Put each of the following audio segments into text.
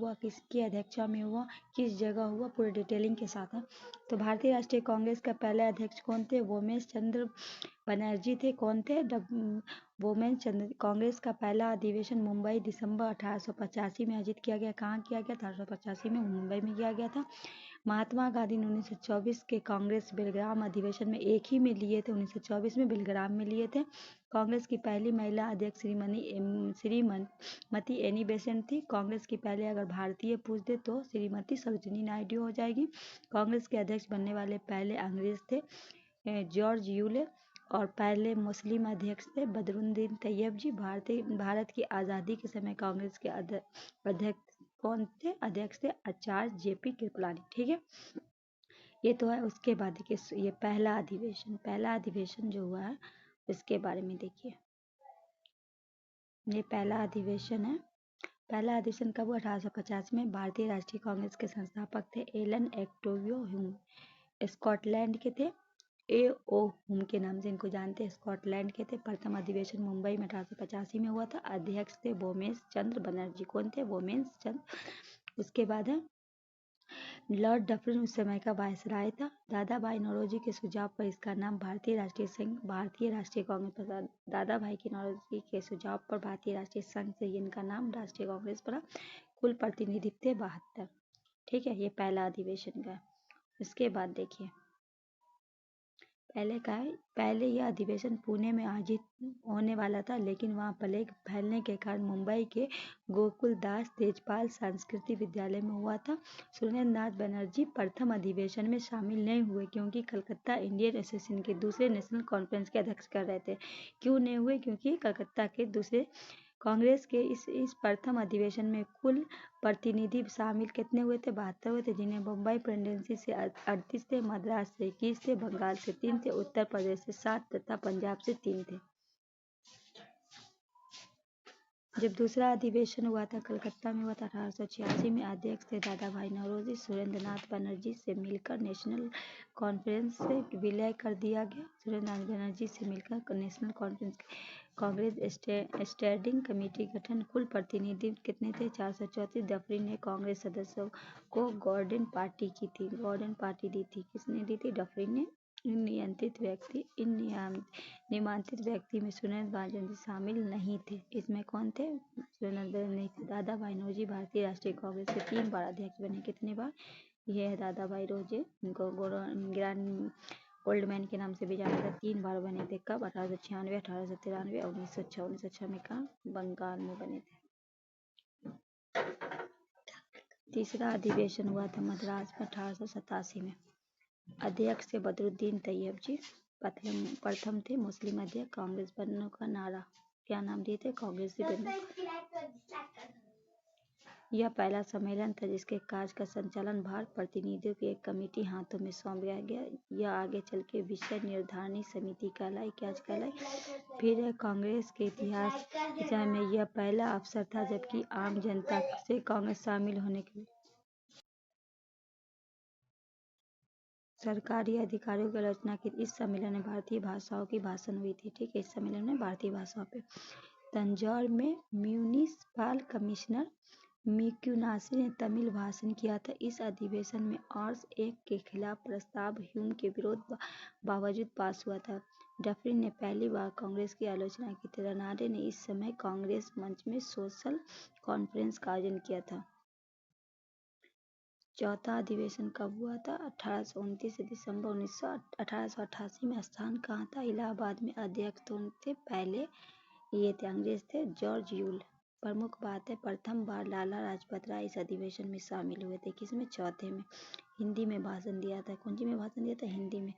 हुआ, किसकी अध्यक्षता में हुआ, किस जगह हुआ, पूरे डिटेलिंग के साथ है। तो भारतीय राष्ट्रीय कांग्रेस का पहले अध्यक्ष कौन थे? वोमेश चंद्र बनर्जी थे। कौन थे? वोमेश चंद्र। कांग्रेस का पहला अधिवेशन मुंबई दिसंबर 1885 में आयोजित किया गया। कहाँ किया गया था? 1885 में मुंबई में किया गया था। महात्मा गांधी ने 1924 के कांग्रेस बेलग्राम अधिवेशन में एक ही में लिए थे, 1924 में बेलग्राम में लिए थे। कांग्रेस की पहली महिला अध्यक्ष श्रीमती एनी बेसेंट थी। कांग्रेस की पहले अगर भारतीय पूछ दे तो श्रीमती सरोजिनी नायडू हो जाएगी। कांग्रेस के अध्यक्ष बनने वाले पहले अंग्रेज थे जॉर्ज यूले, और पहले मुस्लिम अध्यक्ष थे बदरुद्दीन तैयब जी। भारत की आज़ादी के समय कांग्रेस के अध्यक्ष कौन थे? अध्यक्ष थे आचार्य जेपी कृपलानी। ठीक है, ये तो है। उसके बाद देखिए, ये पहला अधिवेशन जो हुआ है इसके बारे में देखिए। ये पहला अधिवेशन है। पहला अधिवेशन कब हुआ? 1850 में। भारतीय राष्ट्रीय कांग्रेस के संस्थापक थे एलन एक्टोवियो ह्यूम, स्कॉटलैंड के थे। A.O. हुम के नाम से इनको जानते हैं, स्कॉटलैंड के थे। प्रथम अधिवेशन मुंबई में 1885 में हुआ था। अध्यक्ष थे वोमेश चंद्र बनर्जी। कौन थे? वोमेश चंद्र। उसके बाद है लॉर्ड डफरिन, उस समय का वायसराय था। दादा भाई नौरोजी के सुझाव पर इसका नाम भारतीय राष्ट्रीय कांग्रेस पड़ा। दादा भाई के नौरोजी के सुझाव पर भारतीय राष्ट्रीय संघ से इनका नाम राष्ट्रीय कांग्रेस पड़ा। कुल प्रतिनिधि थे 72। ठीक है, ये पहला अधिवेशन का है। उसके बाद देखिए, पहले यह अधिवेशन पुणे में आयोजित होने वाला था, लेकिन वहां प्लेग फैलने के कारण मुंबई के गोकुल दास तेजपाल संस्कृति विद्यालय में हुआ था। सुरेंद्र नाथ बनर्जी प्रथम अधिवेशन में शामिल नहीं हुए क्योंकि कलकत्ता इंडियन एसोसिएशन के दूसरे नेशनल कॉन्फ्रेंस के अध्यक्ष कर रहे थे। क्यों नहीं हुए? क्योंकि कलकत्ता के दूसरे कांग्रेस के इस प्रथम अधिवेशन में कुल प्रतिनिधि शामिल कितने हुए थे? 72 हुए थे, जिन्हें मुंबई प्रेसिडेंसी से 38 थे, मद्रास से 21 थे, बंगाल से 3 थे, उत्तर प्रदेश से 7 तथा पंजाब से 3 थे। जब दूसरा अधिवेशन हुआ था कलकत्ता में हुआ था 1886 में, अध्यक्ष थे दादा भाई नौरोजी। सुरेंद्र नाथ बनर्जी से मिलकर नेशनल कॉन्फ्रेंस से विलय कर दिया गया। सुरेंद्र नाथ बनर्जी से मिलकर national conference Congress standing committee गठन। कुल प्रतिनिधि कितने थे? 434। डफरिन ने कांग्रेस सदस्यों को गॉर्डन पार्टी दी थी। किसने दी थी? डफरिन ने। इन निमंत्रित व्यक्ति में सुरेंद्र बनर्जी शामिल नहीं थे। इसमें कौन थे? सुरेंद्र नहीं थे। दादा भाई नौरोजी भारतीय राष्ट्रीय कांग्रेस के 3 बार अध्यक्ष बने। कितने बार? ये है दादा भाई नौरोजी, इनको ग्रैंड ओल्ड मैन के नाम से भी जाना था। 3 बार बने थे। कब? 1896, 1893 और 1906। 1906 में कहाँ? बंगाल में बने थे। तीसरा अधिवेशन हुआ था मद्रास में 1887 में। अध्यक्ष थे बदरुद्दीन तैयब जी। प्रथम थे मुस्लिम अध्यक्ष। कांग्रेस बनने का नारा क्या नाम दिए थे? कांग्रेस ही बनने। यह पहला सम्मेलन था जिसके कार्य का संचालन भारत प्रतिनिधियों की एक कमेटी हाथों में सौंप दिया गया। यह आगे चल के विषय निर्धारणी समिति कहलाई। क्या कहलाई? फिर कांग्रेस के इतिहास में यह पहला अवसर था जबकि आम जनता से कांग्रेस शामिल होने के लिए सरकारी अधिकारियों की आलोचना की। इस सम्मेलन में भारतीय भाषाओं की भाषण हुई थी। ठीक है, इस सम्मेलन में भारतीय भाषाओं पे। तंजौर में म्यूनिसिपल कमिश्नर मिक्युनासी ने तमिल भाषण किया था। इस अधिवेशन में आर्स एक्ट के खिलाफ प्रस्ताव ह्यूम के विरोध बावजूद पास हुआ था। डफरिन ने पहली बार कांग्रेस की आलोचना की थी। रनाडे ने इस समय कांग्रेस मंच में सोशल कॉन्फ्रेंस का आयोजन किया था। चौथा अधिवेशन कब हुआ था? 1829 दिसंबर 1888 में। स्थान कहाँ था? इलाहाबाद में। अध्यक्ष थे पहले ये थे अंग्रेज थे जॉर्ज यूल। प्रमुख बात है, प्रथम बार लाला लाजपत राय इस अधिवेशन में शामिल हुए थे। किसमें? चौथे में। हिंदी में भाषण दिया था। कौन सी में भाषण दिया था? हिंदी में।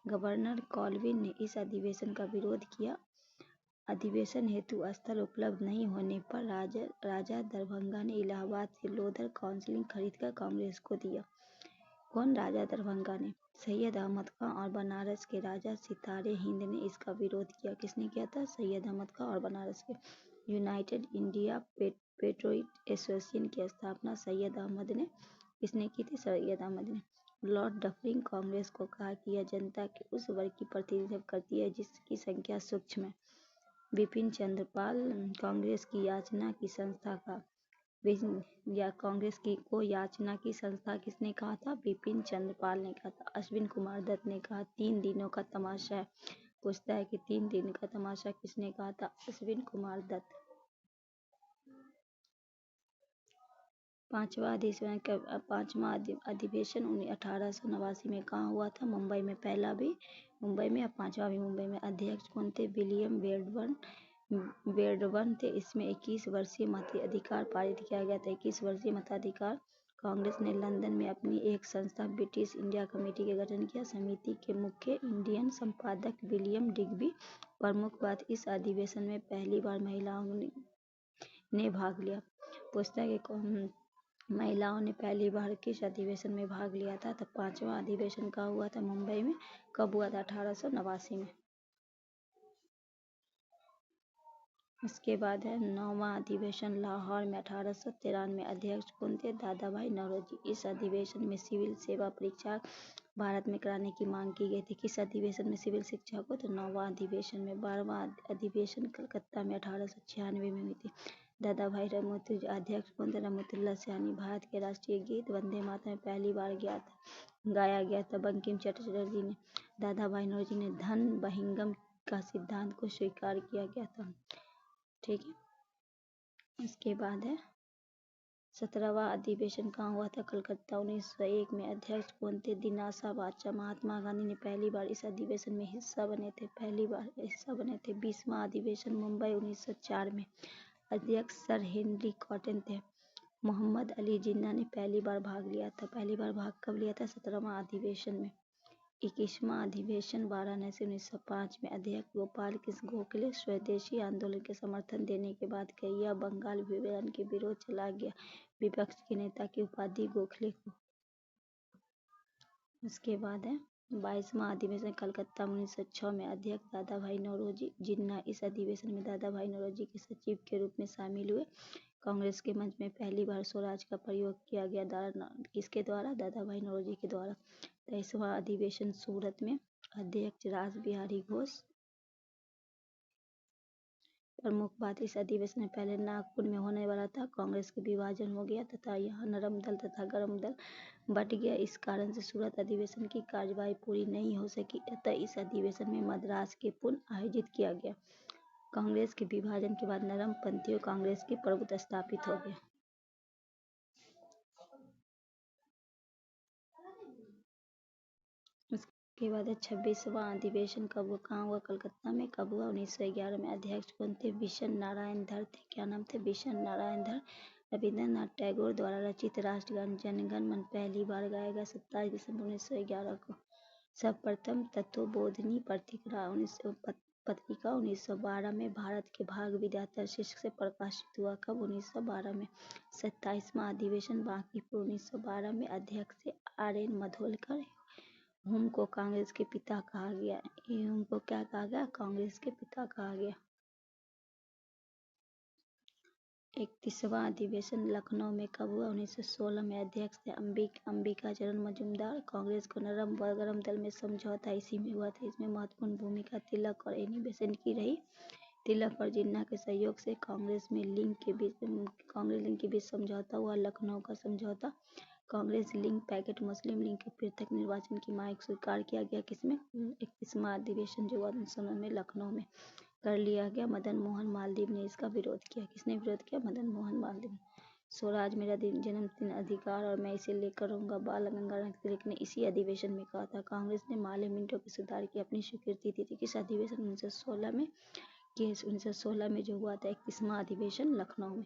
गवर्नर कॉलविन ने इस अधिवेशन का विरोध किया। अधिवेशन हेतु स्थल उपलब्ध नहीं होने पर राजा दरभंगा ने इलाहाबाद से लोधर काउंसिल खरीदकर कांग्रेस को दिया। कौन? राजा दरभंगा ने। सैयद अहमद खां और बनारस के राजा सितारे हिंद ने इसका विरोध किया। किसने किया था? सैयद अहमद खां और बनारस के। यूनाइटेड इंडिया पेट्रोइट एसोसिएशन की स्थापना सैयद अहमद ने। किसने की थी? सैयद अहमद ने। लॉर्ड डफरिन कांग्रेस को कहा कि यह जनता के उस वर्ग की प्रतिनिधित्व करती है जिसकी संख्या सूक्ष्म है। बिपिन चंद्र पाल कांग्रेस की याचना की संस्था का या कांग्रेस की को याचना की संस्था किसने कहा था? बिपिन चंद्र पाल ने कहा था। अश्विन कुमार दत्त ने कहा 3 दिनों का तमाशा है। पूछता है कि 3 दिन का तमाशा किसने कहा था? अश्विन कुमार दत्त। पांचवा अधिवेशन 1889 में कहाँ हुआ था? मुंबई में। पहला भी मुंबई में और पांचवा भी मुंबई में। अध्यक्ष कौन थे? विलियम वेडबर्न थे। इसमें 21 वर्षीय मताधिकार पारित किया गया था। 21 वर्षीय मताधिकार। कांग्रेस ने लंदन में अपनी एक संस्था ब्रिटिश इंडिया कमेटी का गठन किया। समिति के मुख्य इंडियन संपादक विलियम डिग्बी। प्रमुख बात, इस अधिवेशन में पहली बार महिलाओं ने भाग लिया। पूछता है कि महिलाओं ने पहली बार किस अधिवेशन में भाग लिया था? तो पांचवा अधिवेशन कहाँ हुआ था? मुंबई में। कब हुआ था? 1889 में। इसके बाद है 9वां अधिवेशन लाहौर में 1893 में। अध्यक्ष कौन थे? दादा भाई नौरोजी। इस अधिवेशन में सिविल सेवा परीक्षा भारत में कराने की मांग की गई थी। किस अधिवेशन में सिविल शिक्षा को? तो 9वां अधिवेशन में। 12वां अधिवेशन कलकत्ता में 1896 में हुई थी। दादा भाई रमोतुल्ला। अध्यक्ष कौन थे? रमोतुल्ला सयानी। भारत के राष्ट्रीय गीत वंदे मातरम पहली बार गाया गया था बंकिम चटर्जी ने। दादा भाई नौरोजी ने धन बहिर्गम का सिद्धांत को स्वीकार किया गया था। ठीक है। इसके बाद है 17वां अधिवेशन कहाँ हुआ था? कलकत्ता 1901 में। अध्यक्ष कौन थे? दिनासा बाचा। महात्मा गांधी ने पहली बार इस अधिवेशन में हिस्सा बने थे। 20वां अधिवेशन मुंबई 1904 में। अध्यक्ष सर हेनरी कॉटन थे। मोहम्मद अली जिन्ना ने पहली बार भाग लिया था। पहली बार भाग कब लिया था? 17वां अधिवेशन में। 21वां अधिवेशन वाराणसी 1905 में। अध्यक्ष गोपाल कृष्ण गोखले। स्वदेशी आंदोलन के समर्थन देने के बाद यह बंगाल विभाजन के विरोध चला गया। विपक्ष के नेता की उपाधि गोखले को। उसके बाद है 22वां अधिवेशन कलकत्ता 1906 में। अध्यक्ष दादा भाई नौरोजी जिन्ना। इस अधिवेशन में दादा भाई नौरोजी के सचिव के रूप में शामिल हुए। कांग्रेस के मंच में पहली बार स्वराज का प्रयोग किया गया। किसके द्वारा? दादा भाई नौरोजी के द्वारा। 23वां अधिवेशन सूरत में। अध्यक्ष रास बिहारी घोष। प्रमुख बात, इस अधिवेशन में पहले नागपुर में होने वाला था। कांग्रेस के विभाजन हो गया तथा यहाँ नरम दल तथा गरम दल बट गया। इस कारण से सूरत अधिवेशन की कार्यवाही पूरी नहीं हो सकी। अतः इस अधिवेशन में मद्रास के पुनः आयोजित किया गया। कांग्रेस के विभाजन के बाद नरम पंथियों कांग्रेस के प्रभुत्व स्थापित हो गया। उसके बाद 26वां अधिवेशन कहाँ हुआ? कलकत्ता में। कब हुआ? 1911 में। अध्यक्ष कौन थे? बिशन नारायण धर थे। क्या नाम थे? बिशन नारायण धर। रविंद्रनाथ टैगोर द्वारा रचित राष्ट्रगान जनगण मन पहली बार गाया गया 27 दिसंबर 1911 को। सर्वप्रथम तत्वबोधिनी पत्रिका 1912 में भारत के भाग विधाता शीर्षक से प्रकाशित हुआ। कब? 1912 में। 27वां अधिवेशन बांकीपुर 1912 में। अध्यक्ष थे RN माधोलकर। हुम को कांग्रेस के पिता कहा गया। हुम को क्या कहा गया? कांग्रेस के पिता कहा गया। 31वां अधिवेशन लखनऊ में। कब हुआ? 1916 में। अध्यक्ष थे अंबिका चरण मजूमदार। कांग्रेस को नरम व गरम दल में समझौता इसी में हुआ था। इसमें महत्वपूर्ण भूमिका तिलक और एनी बेसेंट की रही। तिलक और जिन्ना के सहयोग से कांग्रेस लिंग के बीच समझौता हुआ। लखनऊ का समझौता। कांग्रेस लिंग पैकेट मुस्लिम लीग के पृथक निर्वाचन की मांग स्वीकार किया गया। किसमें? 31वां अधिवेशन जो हुआ में लखनऊ में कर लिया गया। मदन मोहन मालवीय ने इसका विरोध किया। किसने विरोध किया? मदन मोहन मालवीय। स्वराज मेरा जन्मदिन अधिकार और मैं इसे लेकर रहूंगा, बाल गंगाधर तिलक ने इसी अधिवेशन में कहा था। कांग्रेस ने माले मिंटो के सुधार की अपनी स्वीकृति दी थी। किस अधिवेशन? 1916 में। 1916 में जो हुआ था 31वां अधिवेशन लखनऊ में।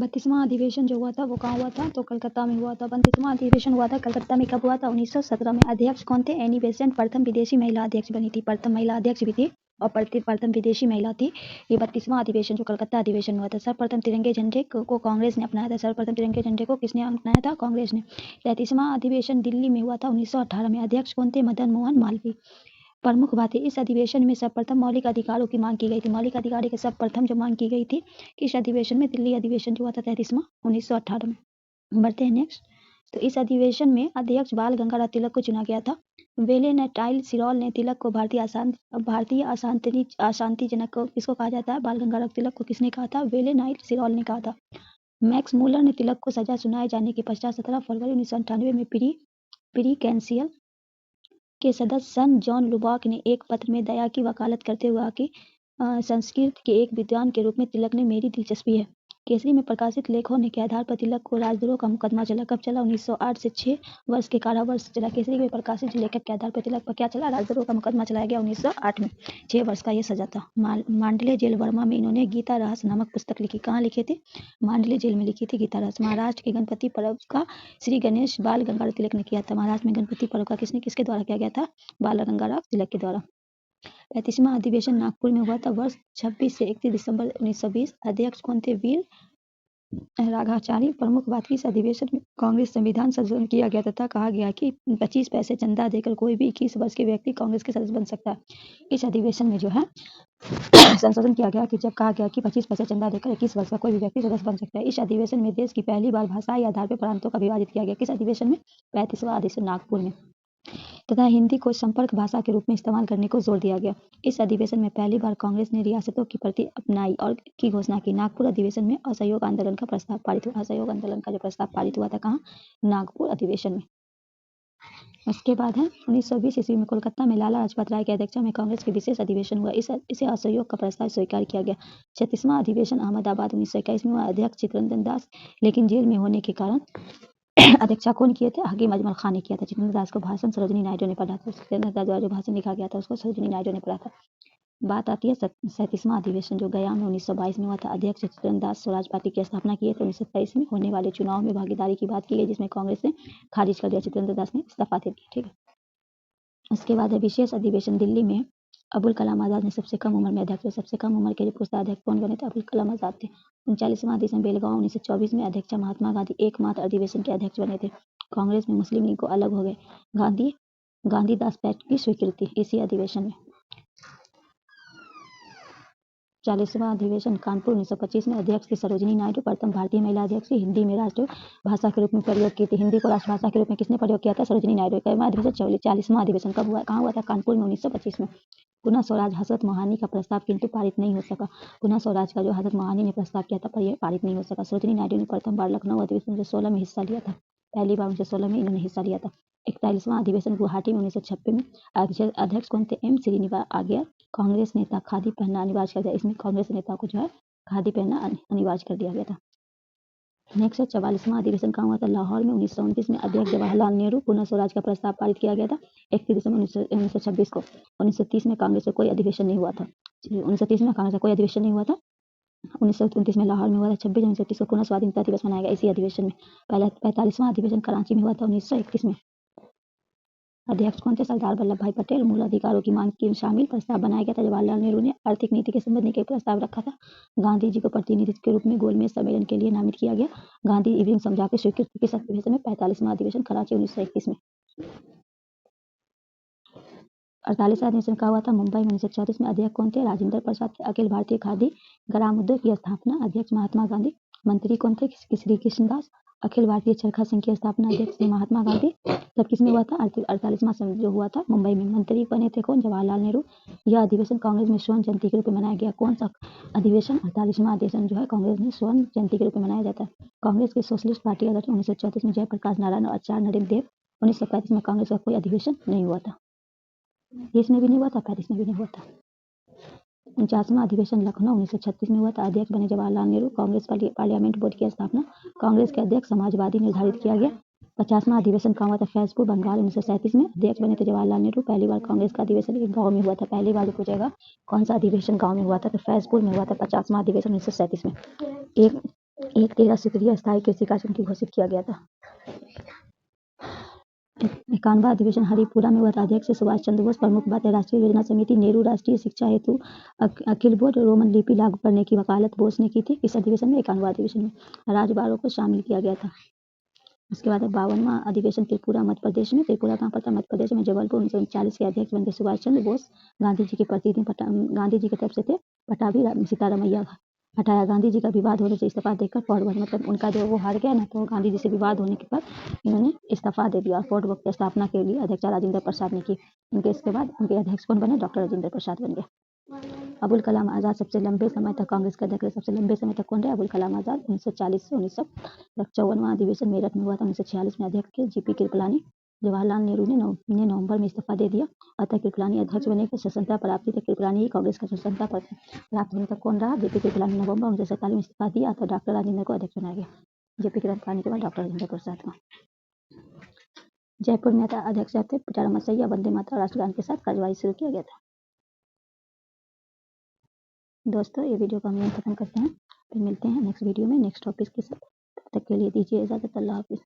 32वां अधिवेशन जो हुआ था वो कहाँ हुआ था? तो कलकत्ता में हुआ था। 32वां अधिवेशन हुआ था कलकत्ता में। कब हुआ था? 1917 में। अध्यक्ष कौन थे? एनी बेसेंट प्रथम विदेशी महिला अध्यक्ष बनी थी। प्रथम महिला अध्यक्ष भी थी और प्रथम विदेशी महिला थी। ये 32वां अधिवेशन जो कलकत्ता अधिवेशन हुआ था। सर्वप्रथम तिरंगे झंडे को कांग्रेस ने अपनाया था। सर्वप्रथम तिरंगे झंडे को किसने अपनाया था? कांग्रेस ने। 33वां अधिवेशन दिल्ली में हुआ था 1918 में। अध्यक्ष कौन थे? मदन मोहन मालवीय। प्रमुख बातें, इस अधिवेशन में सर्वप्रथम मौलिक अधिकारों की मांग की गई थी। मौलिक अधिकारों की सर्वप्रथम जो मांग की गई थी किस अधिवेशन में? दिल्ली अधिवेशन जो हुआ था 33वां 1918 में। बढ़ते हैं नेक्स्ट। तो इस अधिवेशन में अध्यक्ष बाल गंगाधर तिलक को चुना गया था। वेलेनटाइल सिरोल ने तिलक को भारतीय अशांतिजनक को किसको कहा जाता है? बाल गंगाधर तिलक को किसने कहा था? वेलेनाइल सिरोल ने कहा था। मैक्स मूलर ने तिलक को सजा सुनाए जाने के पश्चात 17 फरवरी 1998 में प्री कैंसिल के सदस्य सन जॉन लुबाक ने एक पत्र में दया की वकालत करते हुए कि संस्कृत के एक विद्वान के रूप में तिलक ने मेरी दिलचस्पी है। केसरी में प्रकाशित लेख होने के आधार पर तिलक को राजद्रोह का मुकदमा चला। कब चला? 1908 से 6 वर्ष के कारावास चला। केसरी में प्रकाशित लेखक के आधार पर तिलक पर क्या चला? राजद्रोह का मुकदमा चलाया गया 1908 में। 6 वर्ष का यह सजा था। मांडले जेल बर्मा में इन्होंने गीता रहस्य नामक पुस्तक लिखी। कहाँ लिखे थे? मांडले जेल में लिखी थी गीता रहस्य। महाराष्ट्र के गणपति पर्व का श्री गणेश बाल गंगाधर तिलक ने किया था। महाराष्ट्र में गणपति पर्व का किसके द्वारा किया गया था? बाल गंगाधर तिलक के द्वारा। 35वां अधिवेशन नागपुर में हुआ था वर्ष 26 से 31 दिसंबर 1920। अध्यक्ष कौन थे? वीर राघाचारी। प्रमुख बात की इस अधिवेशन में कांग्रेस संविधान संशोधन किया गया तथा कहा गया कि 25 पैसे चंदा देकर कोई भी 21 वर्ष के व्यक्ति कांग्रेस के सदस्य बन सकता है। इस अधिवेशन में जो है संशोधन किया गया कि जब कहा गया कि 25 पैसे चंदा देकर 21 वर्ष का कोई भी व्यक्ति सदस्य बन सकता है। इस अधिवेशन में देश की पहली बार भाषाई आधार पर प्रांतों का विभाजित किया गया। किस अधिवेशन में? 35वां अधिवेशन नागपुर में। तथा हिंदी को संपर्क भाषा के रूप में इस्तेमाल करने को जोर दिया गया। इस अधिवेशन में पहली बार कांग्रेस ने रियासतों की प्रति अपनाई और की घोषणा की। नागपुर अधिवेशन में असहयोग आंदोलन का प्रस्ताव पारित हुआ। असहयोग आंदोलन का जो प्रस्ताव पारित हुआ था कहाँ? नागपुर अधिवेशन में। उसके बाद है 1920 ईस्वी में कोलकाता में लाला लाजपत राय की अध्यक्षता में कांग्रेस के विशेष अधिवेशन हुआ। इसे असहयोग का प्रस्ताव स्वीकार किया गया। 36वां अधिवेशन अहमदाबाद 1921 में हुआ। अध्यक्ष चित्तरंजन दास, लेकिन जेल में होने के कारण अध्यक्षता कौन किए थे? हकीम अजमल खान ने किया था। चित्तरंजन दास को भाषण सरोजिनी नायडू ने पढ़ा था। चित्तरंजन दास द्वारा जो भाषण लिखा गया था उसको सरोजिनी नायडू ने पढ़ा था। बात आती है 37वां अधिवेशन जो गया में 1922 में हुआ था। अध्यक्ष चित्तरंजन दास स्वराज पार्टी की स्थापना की है। तो 1923 में होने वाले चुनाव में भागीदारी की बात की गई जिसमें कांग्रेस ने खारिज कर दिया। चित्तरंजन दास ने इस्तीफा दे दिया। ठीक है। उसके बाद है विशेष अधिवेशन दिल्ली में। अबुल कलाम आजाद ने सबसे कम उम्र में अध्यक्ष हुए। सबसे कम उम्र के पुरुष अध्यक्ष कौन बने थे? अबुल कलाम आजाद थे। 39वां अधिवेशन बेलगांव 1924 में अध्यक्ष महात्मा गांधी एकमात्र अधिवेशन के अध्यक्ष बने थे। कांग्रेस में मुस्लिम लीग को अलग हो गए। गांधीदास पैक्ट की स्वीकृति इसी अधिवेशन में। 40वां अधिवेशन कानपुर 1925 में अध्यक्ष थी सरोजिनी नायडू। प्रथम भारतीय महिला अध्यक्ष थी। हिंदी में राष्ट्रीय भाषा के रूप में प्रयोग की थी। हिंदी को राष्ट्रभाषा के रूप में किसने प्रयोग किया था? सरोजिनी नायडू। 40वां अधिवेशन कब हुआ? कहाँ हुआ था? कानपुर में 1925 में। पुनः स्वराज हजरत मोहानी का प्रस्ताव किंतु पारित नहीं हो सका। पुनः स्वराज का जो हजरत मोहानी ने प्रस्ताव किया था पर यह पारित नहीं हो सका। सरोजिनी नायडू ने प्रथम बार लखनऊ अधिवेशन 1916 में हिस्सा लिया था। पहली बार 1916 में इन्होंने हिस्सा लिया था। 41वां अधिवेशन गुवाहाटी में 1926 में। अध्यक्ष कौन थे? एम श्रीनिवास आर्य। कांग्रेस नेता खादी पहनना अनिवार्य कर दिया। इसमें कांग्रेस नेता को जो है खादी पहनना अनिवार्य कर दिया गया था। नेक्स्ट है 44वां अधिवेशन कहाँ हुआ था? लाहौर में 1929 में। अध्यक्ष जवाहरलाल नेहरू। पुनः स्वराज का प्रस्ताव पारित किया गया था 31 दिसंबर 1926 को। 1930 में कांग्रेस का कोई अधिवेशन नहीं हुआ था। 1930 में कांग्रेस का कोई अधिवेशन नहीं हुआ था। 1929 में लाहौर में हुआ था। 26 जनवरी 1930 को पुनः स्वाधीनता दिवस मनाया गया इसी अधिवेशन में। पहला 45वां अधिवेशन कराची में हुआ था 1931 में। अध्यक्ष कौन थे? सरदार वल्लभ भाई पटेल। मूल अधिकारों की मांग की शामिल प्रस्ताव बनाया गया था। जवाहरलाल नेहरू ने आर्थिक नीति के संबंध में एक प्रस्ताव रखा था। गांधी जी को प्रतिनिधित्व के रूप में गोलमेज सम्मेलन के लिए नामित किया गया। गांधी इवनिंग समझा के स्वीकृत किस अधिवेशन में? 45वां अधिवेशन कराची 1931 में। 48वां अधिवेशन कहा हुआ था? मुंबई में 1934 में। अध्यक्ष कौन थे? राजेंद्र प्रसाद थे। अखिल भारतीय खादी ग्रामोद्योग की स्थापना। अध्यक्ष महात्मा गांधी। मंत्री कौन थे? श्री कृष्णदास। अखिल भारतीय चरखा संघ की स्थापना अध्यक्ष थे महात्मा गांधी। तब किसमें हुआ था? 48वां जो हुआ था मुंबई में। मंत्री बने थे कौन? जवाहरलाल नेहरू। यह अधिवेशन कांग्रेस में स्वर्ण जयंती के रूप में मनाया गया। कौन सा अधिवेशन? 48वां अधिवेशन जो है कांग्रेस में स्वर्ण जयंती के रूप में मनाया जाता है। कांग्रेस के सोशलिस्ट पार्टी अध्यक्ष 1934 में जयप्रकाश नारायण और आचार्य नरेंद्र देव। 1935 में कांग्रेस का कोई अधिवेशन नहीं हुआ था। इसमें भी नहीं हुआ था, 35 में भी नहीं हुआ था। 49वां अधिवेशन लखनऊ 1936 में हुआ था। अध्यक्ष बने जवाहरलाल नेहरू। कांग्रेस पार्लियामेंट बोर्ड की स्थापना। कांग्रेस के अध्यक्ष समाजवादी निर्धारित किया गया। 50वां अधिवेशन कहाँ हुआ था? फैजपुर बंगाल 1937 में। अध्यक्ष बने थे जवाहरलाल नेहरू। पहली बार कांग्रेस का अधिवेशन एक गाँव में हुआ था। पहली बार पूछेगा कौन सा अधिवेशन गाँव में हुआ था? तो फैजपुर में हुआ था 50वां अधिवेशन 1937 में। एक 13 सूत्रीय स्थायी कृषि कार्यक्रम की घोषित किया गया था। 51वां अधिवेशन हरिपुरा में हुआ था। अध्यक्ष सुभाष चंद्र बोस। प्रमुख बात है राष्ट्रीय योजना समिति नेहरू। राष्ट्रीय शिक्षा हेतु अखिल बोर्ड रोमन लिपि लागू करने की वकालत बोस ने की थी। इस अधिवेशन में 51वां अधिवेशन में राजबारों को शामिल किया गया था। उसके बाद 52वां अधिवेशन त्रिपुरा मध्य प्रदेश में। त्रिपुरा कहाँ पड़ता? मध्य प्रदेश में। जबलपुर 1939 के अध्यक्ष बने सुभाष चंद्र बोस। गांधी जी के प्रतिनिधि गांधी जी की तरफ से थे पटाभी सीतारामैया। हटाया। गांधी जी का विवाद होने से इस्तीफा देकर फॉर्ड वर्क, मतलब उनका जो वो हार गया ना, तो गांधी जी से विवाद होने के बाद इन्होंने इस्तीफा दे दिया और फॉर्ड वर्क की स्थापना के लिए अध्यक्ष राजेंद्र प्रसाद ने की। उनके इसके बाद उनके अध्यक्ष कौन बने? डॉक्टर राजेंद्र प्रसाद बन गए। अबुल कलाम आज़ाद सबसे लंबे समय तक कांग्रेस के अध्यक्ष, सबसे लंबे समय तक कौन रहे? अबुल कलाम आज़ाद। 1940 से 1954वां अधिवेशन मेरठ में हुआ था। 1946 में अध्यक्ष के जीपी कृपलानी। जवाहरलाल नेहरू ने नवंबर में इस्तीफा दे दिया। अतः कृपलानी अध्यक्ष बने। स्वतंत्रता प्राप्ति तक कृपलानी ही कांग्रेस का स्वतंत्रता प्राप्त होने तक कौन रहा? जेपी कृपलानी। नवंबर 1947 में इस्तीफा दिया तो डॉक्टर राजेंद्र को अध्यक्ष बनाया गया। जेपी कृपलानी के बाद डॉक्टर राजेंद्र प्रसाद को। जयपुर में अध्यक्ष थे पिटाराम मसैया। वंदे मातरम राष्ट्रगान के साथ कार्यवाही शुरू किया गया था। दोस्तों, ये वीडियो को हम यहीं खत्म करते हैं, फिर मिलते हैं नेक्स्ट वीडियो में नेक्स्ट टॉपिक के साथ। तब तक के लिए दीजिए इजाज़त। अल्लाह हाफिज़।